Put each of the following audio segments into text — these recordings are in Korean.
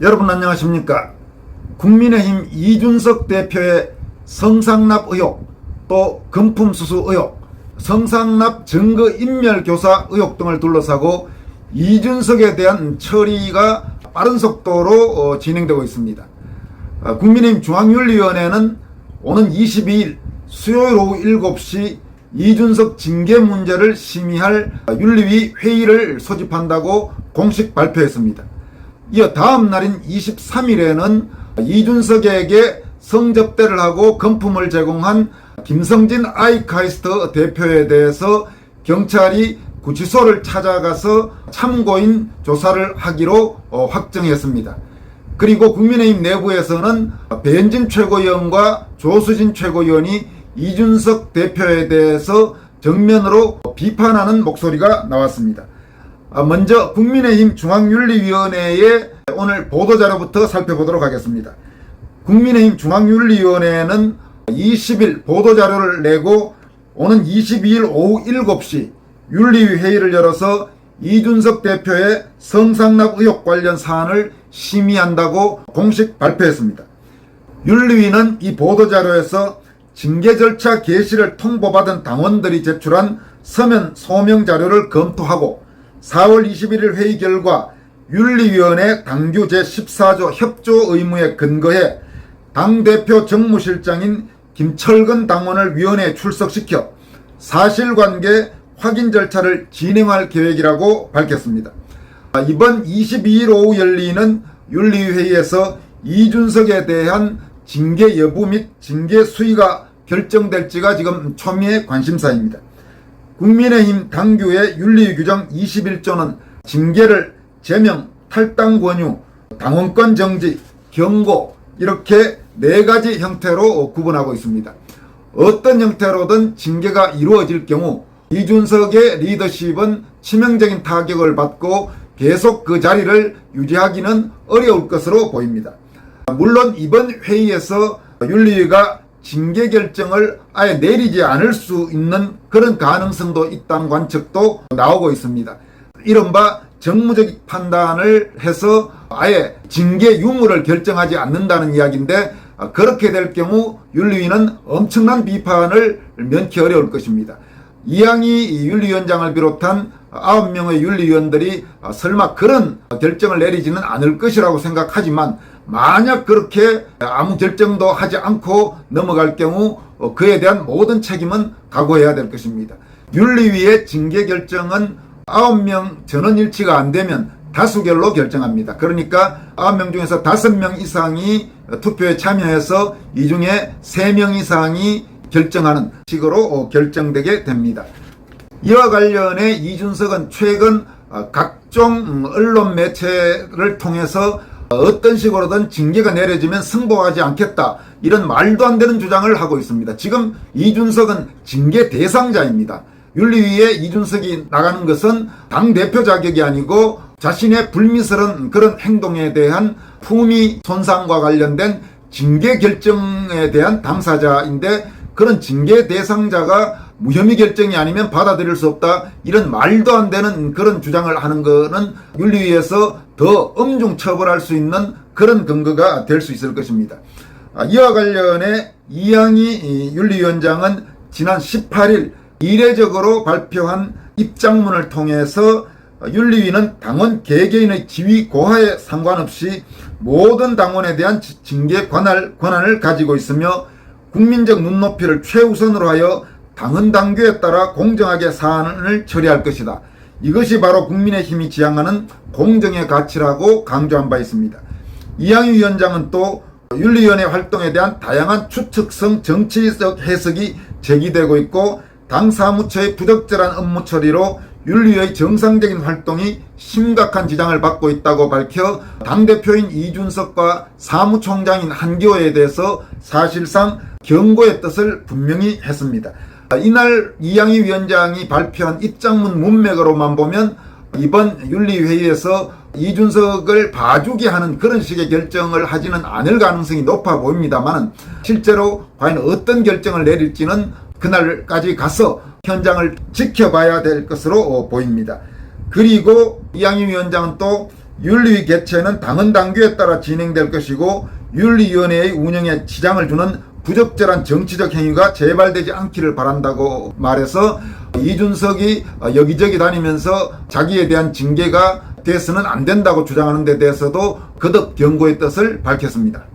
여러분 안녕하십니까. 국민의힘 이준석 대표의 성상납 의혹, 또 금품수수 의혹, 성상납 증거인멸교사 의혹 등을 둘러싸고 이준석에 대한 처리가 빠른 속도로 진행되고 있습니다. 국민의힘 중앙윤리위원회는 오는 22일 수요일 오후 7시 이준석 징계 문제를 심의할 윤리위 회의를 소집한다고 공식 발표했습니다. 이어 다음 날인 23일에는 이준석에게 성접대를 하고 금품을 제공한 김성진 아이카이스트 대표에 대해서 경찰이 구치소를 찾아가서 참고인 조사를 하기로 확정했습니다. 그리고 국민의힘 내부에서는 배현진 최고위원과 조수진 최고위원이 이준석 대표에 대해서 정면으로 비판하는 목소리가 나왔습니다. 먼저 국민의힘 중앙윤리위원회의 오늘 보도자료부터 살펴보도록 하겠습니다. 국민의힘 중앙윤리위원회는 20일 보도자료를 내고 오는 22일 오후 7시 윤리위 회의를 열어서 이준석 대표의 성상납 의혹 관련 사안을 심의한다고 공식 발표했습니다. 윤리위는 이 보도자료에서 징계 절차 개시를 통보받은 당원들이 제출한 서면 소명 자료를 검토하고 4월 21일 회의 결과 윤리위원회 당규 제14조 협조 의무에 근거해 당대표 정무실장인 김철근 당원을 위원회에 출석시켜 사실관계 확인 절차를 진행할 계획이라고 밝혔습니다. 이번 22일 오후 열리는 윤리회의에서 이준석에 대한 징계 여부 및 징계 수위가 결정될지가 지금 초미의 관심사입니다. 국민의힘 당규의 윤리 규정 21조는 징계를 제명, 탈당 권유, 당원권 정지, 경고 이렇게 4가지 형태로 구분하고 있습니다. 어떤 형태로든 징계가 이루어질 경우 이준석의 리더십은 치명적인 타격을 받고 계속 그 자리를 유지하기는 어려울 것으로 보입니다. 물론 이번 회의에서 윤리위가 징계 결정을 아예 내리지 않을 수 있는 그런 가능성도 있다는 관측도 나오고 있습니다. 이른바 정무적 판단을 해서 아예 징계 유무를 결정하지 않는다는 이야기인데, 그렇게 될 경우 윤리위는 엄청난 비판을 면키 어려울 것입니다. 이양희 윤리위원장을 비롯한 9명의 윤리위원들이 설마 그런 결정을 내리지는 않을 것이라고 생각하지만, 만약 그렇게 아무 결정도 하지 않고 넘어갈 경우 그에 대한 모든 책임은 각오해야 될 것입니다. 윤리위의 징계 결정은 9명 전원 일치가 안 되면 다수결로 결정합니다. 그러니까 9명 중에서 5명 이상이 투표에 참여해서 이 중에 3명 이상이 결정하는 식으로 결정되게 됩니다. 이와 관련해 이준석은 최근 각종 언론 매체를 통해서 어떤 식으로든 징계가 내려지면 승복하지 않겠다, 이런 말도 안 되는 주장을 하고 있습니다. 지금 이준석은 징계 대상자입니다. 윤리위에 이준석이 나가는 것은 당대표 자격이 아니고 자신의 불미스러운 그런 행동에 대한 품위 손상과 관련된 징계 결정에 대한 당사자인데, 그런 징계 대상자가 무혐의 결정이 아니면 받아들일 수 없다, 이런 말도 안 되는 그런 주장을 하는 것은 윤리위에서 더 엄중 처벌할 수 있는 그런 근거가 될 수 있을 것입니다. 이와 관련해 이양희 윤리위원장은 지난 18일 이례적으로 발표한 입장문을 통해서 윤리위는 당원 개개인의 지위 고하에 상관없이 모든 당원에 대한 징계 권한을 가지고 있으며 국민적 눈높이를 최우선으로 하여 당헌 당규에 따라 공정하게 사안을 처리할 것이다. 이것이 바로 국민의힘이 지향하는 공정의 가치라고 강조한 바 있습니다. 이양희 위원장은 또 윤리위원회 활동에 대한 다양한 추측성 정치적 해석이 제기되고 있고, 당 사무처의 부적절한 업무 처리로 윤리위의 정상적인 활동이 심각한 지장을 받고 있다고 밝혀 당대표인 이준석과 사무총장인 한기호에 대해서 사실상 경고의 뜻을 분명히 했습니다. 이날 이양희 위원장이 발표한 입장문 문맥으로만 보면 이번 윤리회의에서 이준석을 봐주게 하는 그런 식의 결정을 하지는 않을 가능성이 높아 보입니다만, 실제로 과연 어떤 결정을 내릴지는 그날까지 가서 현장을 지켜봐야 될 것으로 보입니다. 그리고 이양희 위원장은 또 윤리위 개최는 당헌 당규에 따라 진행될 것이고 윤리위원회의 운영에 지장을 주는 부적절한 정치적 행위가 재발되지 않기를 바란다고 말해서 이준석이 여기저기 다니면서 자기에 대한 징계가 돼서는 안 된다고 주장하는 데 대해서도 거듭 경고의 뜻을 밝혔습니다.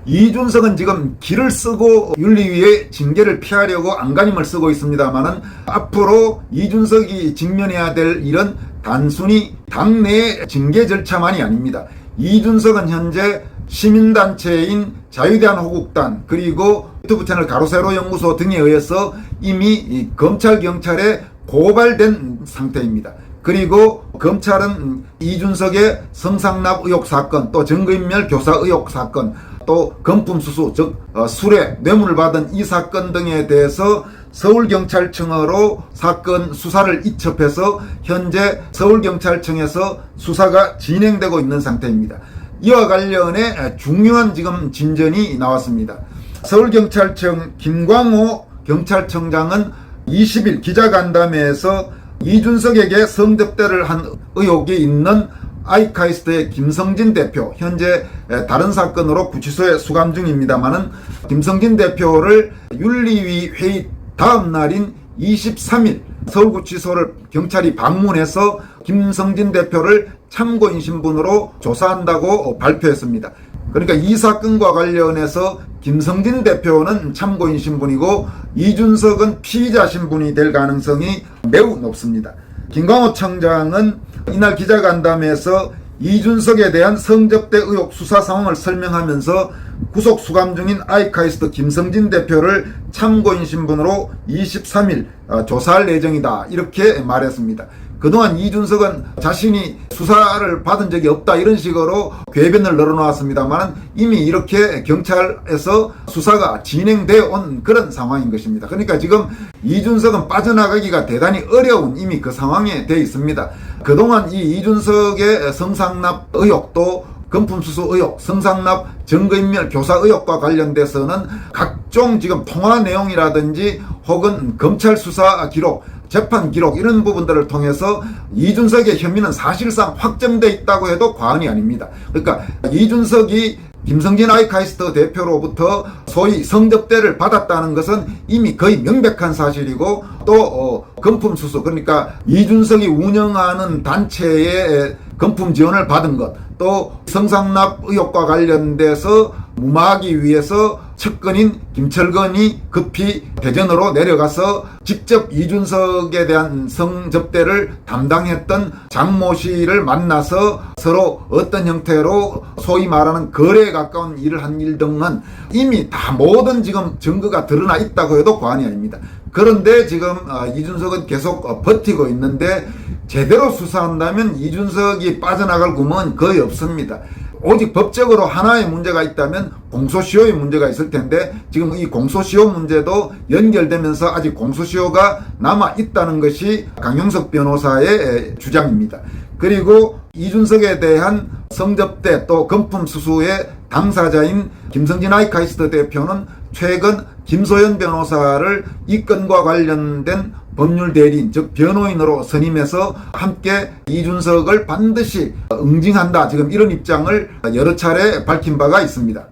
이준석은 지금 기를 쓰고 윤리위의 징계를 피하려고 안간힘을 쓰고 있습니다만은 앞으로 이준석이 직면해야 될 일은 단순히 당내의 징계 절차만이 아닙니다. 이준석은 현재 시민단체인 자유대한호국단 그리고 유튜브 채널 가로세로 연구소 등에 의해서 이미 검찰 경찰에 고발된 상태입니다. 그리고 검찰은 이준석의 성상납 의혹 사건, 또 증거인멸 교사 의혹 사건, 또 금품수수 즉 수뢰 뇌물을 받은 이 사건 등에 대해서 서울경찰청으로 사건 수사를 이첩해서 현재 서울경찰청에서 수사가 진행되고 있는 상태입니다. 이와 관련해 중요한 지금 진전이 나왔습니다. 서울경찰청 김광호 경찰청장은 20일 기자간담회에서 이준석에게 성접대를 한 의혹이 있는 아이카이스트의 김성진 대표, 현재 다른 사건으로 구치소에 수감 중입니다만은 김성진 대표를 윤리위 회의 다음 날인 23일 서울구치소를 경찰이 방문해서 김성진 대표를 참고인 신분으로 조사한다고 발표했습니다. 그러니까 이 사건과 관련해서 김성진 대표는 참고인 신분이고 이준석은 피의자 신분이 될 가능성이 매우 높습니다. 김광호 청장은 이날 기자간담회에서 이준석에 대한 성접대 의혹 수사 상황을 설명하면서 구속 수감 중인 아이카이스트 김성진 대표를 참고인 신분으로 23일 조사할 예정이다 이렇게 말했습니다. 그동안 이준석은 자신이 수사를 받은 적이 없다 이런 식으로 궤변을 늘어놓았습니다만 이미 이렇게 경찰에서 수사가 진행되어 온 그런 상황인 것입니다. 그러니까 지금 이준석은 빠져나가기가 대단히 어려운 이미 그 상황에 되어 있습니다. 그동안 이 이준석의 성상납 의혹도 금품수수 의혹, 성상납, 증거인멸, 교사 의혹과 관련돼서는 각종 지금 통화 내용이라든지 혹은 검찰 수사 기록, 재판 기록 이런 부분들을 통해서 이준석의 혐의는 사실상 확정돼 있다고 해도 과언이 아닙니다. 그러니까 이준석이 김성진 아이카이스트 대표로부터 소위 성접대를 받았다는 것은 이미 거의 명백한 사실이고 또 금품수수 그러니까 이준석이 운영하는 단체에 금품 지원을 받은 것 또 성상납 의혹과 관련돼서 무마하기 위해서 측근인 김철건이 급히 대전으로 내려가서 직접 이준석에 대한 성접대를 담당했던 장모 씨를 만나서 서로 어떤 형태로 소위 말하는 거래에 가까운 일을 한 일 등은 이미 다 모든 지금 증거가 드러나 있다고 해도 과언이 아닙니다. 그런데 지금 이준석은 계속 버티고 있는데 제대로 수사한다면 이준석이 빠져나갈 구멍은 거의 없습니다. 오직 법적으로 하나의 문제가 있다면 공소시효의 문제가 있을 텐데 지금 이 공소시효 문제도 연결되면서 아직 공소시효가 남아 있다는 것이 강용석 변호사의 주장입니다. 그리고 이준석에 대한 성접대 또 금품 수수의 당사자인 김성진 아이카이스트 대표는 최근 김소연 변호사를 이 건과 관련된 법률 대리인 즉 변호인으로 선임해서 함께 이준석을 반드시 응징한다 지금 이런 입장을 여러 차례 밝힌 바가 있습니다.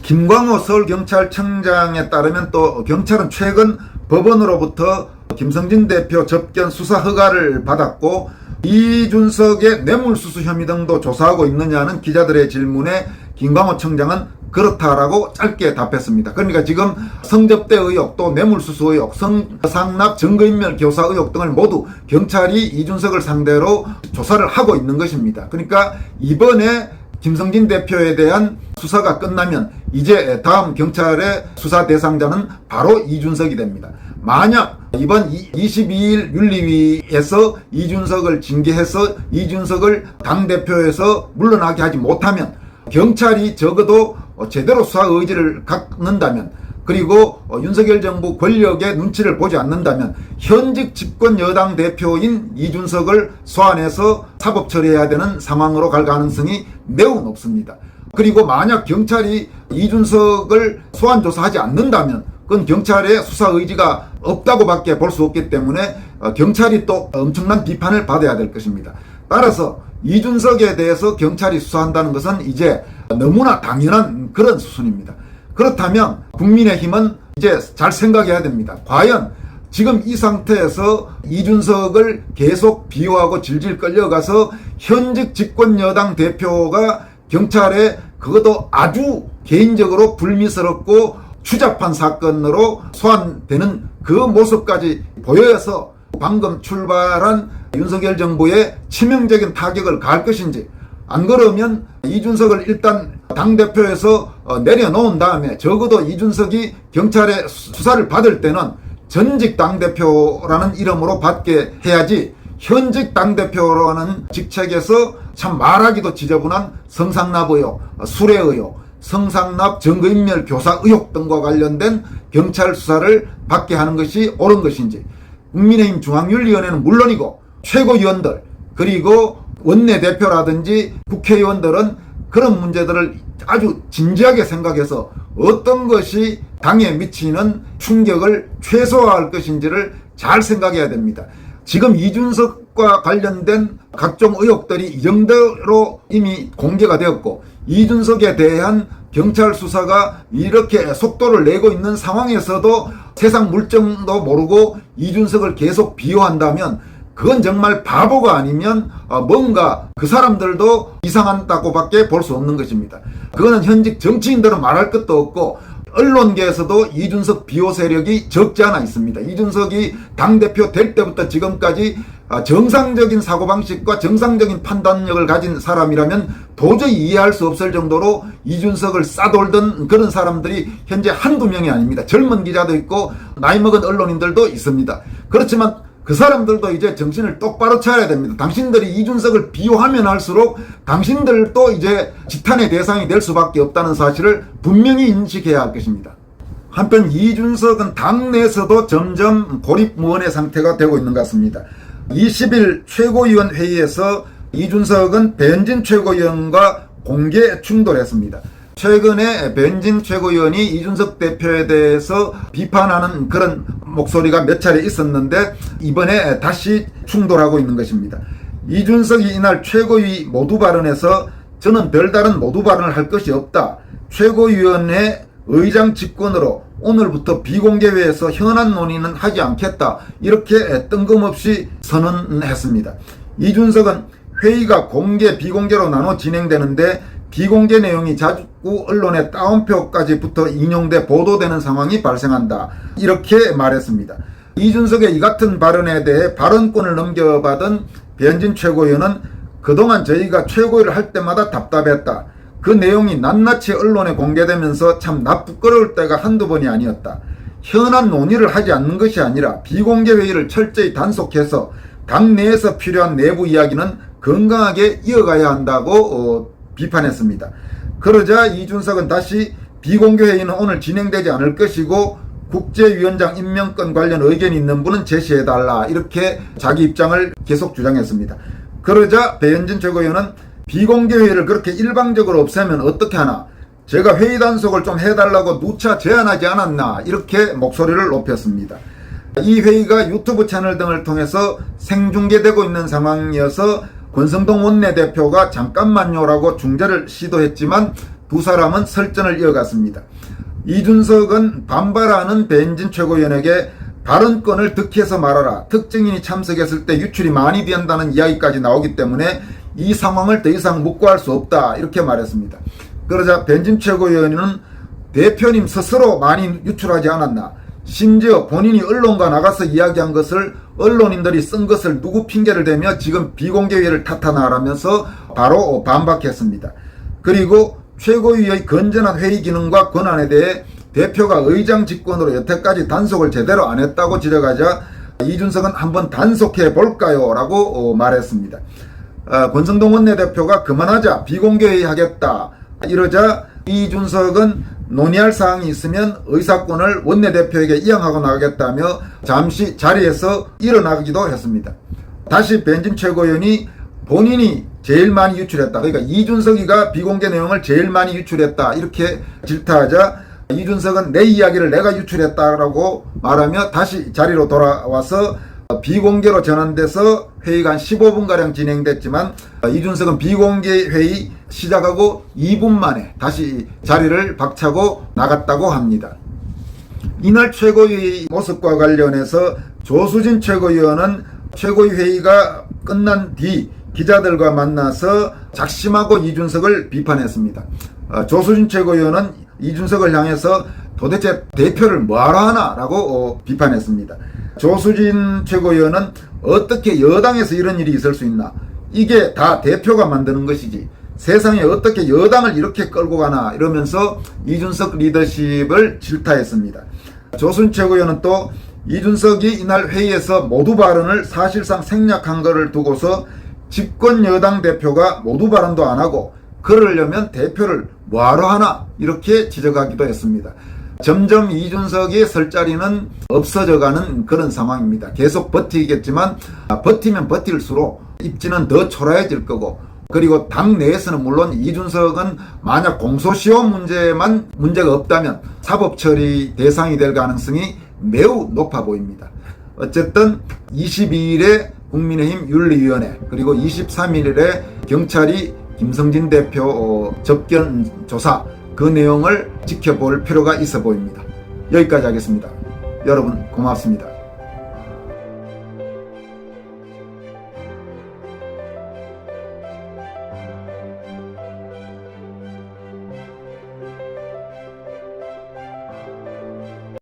김광호 서울경찰청장에 따르면 또 경찰은 최근 법원으로부터 김성진 대표 접견 수사 허가를 받았고 이준석의 뇌물수수 혐의 등도 조사하고 있느냐는 기자들의 질문에 김광호 청장은 그렇다라고 짧게 답했습니다. 그러니까 지금 성접대 의혹 또 뇌물수수 의혹, 성상납, 증거인멸 교사 의혹 등을 모두 경찰이 이준석을 상대로 조사를 하고 있는 것입니다. 그러니까 이번에 김성진 대표에 대한 수사가 끝나면 이제 다음 경찰의 수사 대상자는 바로 이준석이 됩니다. 만약 이번 22일 윤리위에서 이준석을 징계해서 이준석을 당대표에서 물러나게 하지 못하면 경찰이 적어도 제대로 수사 의지를 갖는다면 그리고 윤석열 정부 권력의 눈치를 보지 않는다면 현직 집권 여당 대표인 이준석을 소환해서 사법 처리해야 되는 상황으로 갈 가능성이 매우 높습니다. 그리고 만약 경찰이 이준석을 소환 조사하지 않는다면 그건 경찰의 수사 의지가 없다고 밖에 볼 수 없기 때문에 경찰이 또 엄청난 비판을 받아야 될 것입니다. 따라서 이준석에 대해서 경찰이 수사한다는 것은 이제 너무나 당연한 그런 수순입니다. 그렇다면 국민의힘은 이제 잘 생각해야 됩니다. 과연 지금 이 상태에서 이준석을 계속 비호하고 질질 끌려가서 현직 집권 여당 대표가 경찰에 그것도 아주 개인적으로 불미스럽고 추잡한 사건으로 소환되는 그 모습까지 보여서 방금 출발한 윤석열 정부의 치명적인 타격을 가할 것인지, 안 그러면 이준석을 일단 당대표에서 내려놓은 다음에 적어도 이준석이 경찰의 수사를 받을 때는 전직 당대표라는 이름으로 받게 해야지, 현직 당대표라는 직책에서 참 말하기도 지저분한 성상납 의혹, 수뢰 의혹, 성상납 증거인멸 교사 의혹 등과 관련된 경찰 수사를 받게 하는 것이 옳은 것인지, 국민의힘 중앙윤리위원회는 물론이고 최고위원들 그리고 원내대표라든지 국회의원들은 그런 문제들을 아주 진지하게 생각해서 어떤 것이 당에 미치는 충격을 최소화할 것인지를 잘 생각해야 됩니다. 지금 이준석과 관련된 각종 의혹들이 이 정도로 이미 공개가 되었고, 이준석에 대한 경찰 수사가 이렇게 속도를 내고 있는 상황에서도 세상 물정도 모르고 이준석을 계속 비호한다면 그건 정말 바보가 아니면 뭔가 그 사람들도 이상하다고밖에 볼 수 없는 것입니다. 그거는 현직 정치인들은 말할 것도 없고 언론계에서도 이준석 비호 세력이 적지 않아 있습니다. 이준석이 당대표 될 때부터 지금까지 정상적인 사고방식과 정상적인 판단력을 가진 사람이라면 도저히 이해할 수 없을 정도로 이준석을 싸돌던 그런 사람들이 현재 한두 명이 아닙니다. 젊은 기자도 있고 나이 먹은 언론인들도 있습니다. 그렇지만 그 사람들도 이제 정신을 똑바로 차려야 됩니다. 당신들이 이준석을 비호하면 할수록 당신들도 이제 지탄의 대상이 될 수밖에 없다는 사실을 분명히 인식해야 할 것입니다. 한편 이준석은 당내에서도 점점 고립무원의 상태가 되고 있는 것 같습니다. 20일 최고위원 회의에서 이준석은 배현진 최고위원과 공개 충돌했습니다. 최근에 배현진 최고위원이 이준석 대표에 대해서 비판하는 그런 목소리가 몇 차례 있었는데 이번에 다시 충돌하고 있는 것입니다. 이준석이 이날 최고위 모두 발언에서 저는 별다른 모두 발언을 할 것이 없다. 최고위원회 의장 직권으로 오늘부터 비공개회에서 현안 논의는 하지 않겠다. 이렇게 뜬금없이 선언했습니다. 이준석은 회의가 공개 비공개로 나눠 진행되는데 비공개 내용이 자꾸 언론의 따옴표까지 붙어 인용돼 보도되는 상황이 발생한다. 이렇게 말했습니다. 이준석의 이 같은 발언에 대해 발언권을 넘겨받은 배현진 최고위원은 그동안 저희가 최고위를 할 때마다 답답했다. 그 내용이 낱낱이 언론에 공개되면서 참 부끄러울 때가 한두 번이 아니었다. 현안 논의를 하지 않는 것이 아니라 비공개 회의를 철저히 단속해서 당 내에서 필요한 내부 이야기는 건강하게 이어가야 한다고 비판했습니다. 그러자 이준석은 다시 비공개 회의는 오늘 진행되지 않을 것이고 국제위원장 임명권 관련 의견이 있는 분은 제시해달라. 이렇게 자기 입장을 계속 주장했습니다. 그러자 배현진 최고위원은 비공개 회의를 그렇게 일방적으로 없애면 어떻게 하나? 제가 회의 단속을 좀 해달라고 누차 제안하지 않았나? 이렇게 목소리를 높였습니다. 이 회의가 유튜브 채널 등을 통해서 생중계되고 있는 상황이어서 권성동 원내대표가 잠깐만요라고 중재를 시도했지만 두 사람은 설전을 이어갔습니다. 이준석은 반발하는 배현진 최고위원에게 발언권을 득해서 말하라. 특정인이 참석했을 때 유출이 많이 된다는 이야기까지 나오기 때문에 이 상황을 더 이상 묵고할 수 없다. 이렇게 말했습니다. 그러자 배현진 최고위원은 대표님 스스로 많이 유출하지 않았나. 심지어 본인이 언론과 나가서 이야기한 것을 언론인들이 쓴 것을 누구 핑계를 대며 지금 비공개회를 탓하나라면서 바로 반박했습니다. 그리고 최고위의 건전한 회의 기능과 권한에 대해 대표가 의장 직권으로 여태까지 단속을 제대로 안 했다고 지적하자 이준석은 한번 단속해 볼까요? 라고 말했습니다. 권성동 원내대표가 그만하자, 비공개회의 하겠다. 이러자 이준석은 논의할 사항이 있으면 의사권을 원내대표에게 이양하고 나가겠다며 잠시 자리에서 일어나기도 했습니다. 다시 배현진 최고위원이 본인이 제일 많이 유출했다. 그러니까 이준석이가 비공개 내용을 제일 많이 유출했다. 이렇게 질타하자 이준석은 내 이야기를 내가 유출했다라고 말하며 다시 자리로 돌아와서 비공개로 전환돼서 회의가 한 15분가량 진행됐지만 이준석은 비공개 회의 시작하고 2분 만에 다시 자리를 박차고 나갔다고 합니다. 이날 최고위 모습과 관련해서 조수진 최고위원은 최고위 회의가 끝난 뒤 기자들과 만나서 작심하고 이준석을 비판했습니다. 조수진 최고위원은 이준석을 향해서 도대체 대표를 뭐하러 하나라고 비판했습니다. 조수진 최고위원은 어떻게 여당에서 이런 일이 있을 수 있나? 이게 다 대표가 만드는 것이지. 세상에 어떻게 여당을 이렇게 끌고 가나? 이러면서 이준석 리더십을 질타했습니다. 조수진 최고위원은 또 이준석이 이날 회의에서 모두 발언을 사실상 생략한 것을 두고서 집권 여당 대표가 모두 발언도 안 하고 그러려면 대표를 뭐하러 하나? 이렇게 지적하기도 했습니다. 점점 이준석의 설 자리는 없어져가는 그런 상황입니다. 계속 버티겠지만 버티면 버틸수록 입지는 더 초라해질 거고, 그리고 당 내에서는 물론 이준석은 만약 공소시효 문제만 문제가 없다면 사법 처리 대상이 될 가능성이 매우 높아 보입니다. 어쨌든 22일에 국민의힘 윤리위원회, 그리고 23일에 경찰이 김성진 대표 접견 조사, 그 내용을 지켜볼 필요가 있어 보입니다. 여기까지 하겠습니다. 여러분 고맙습니다.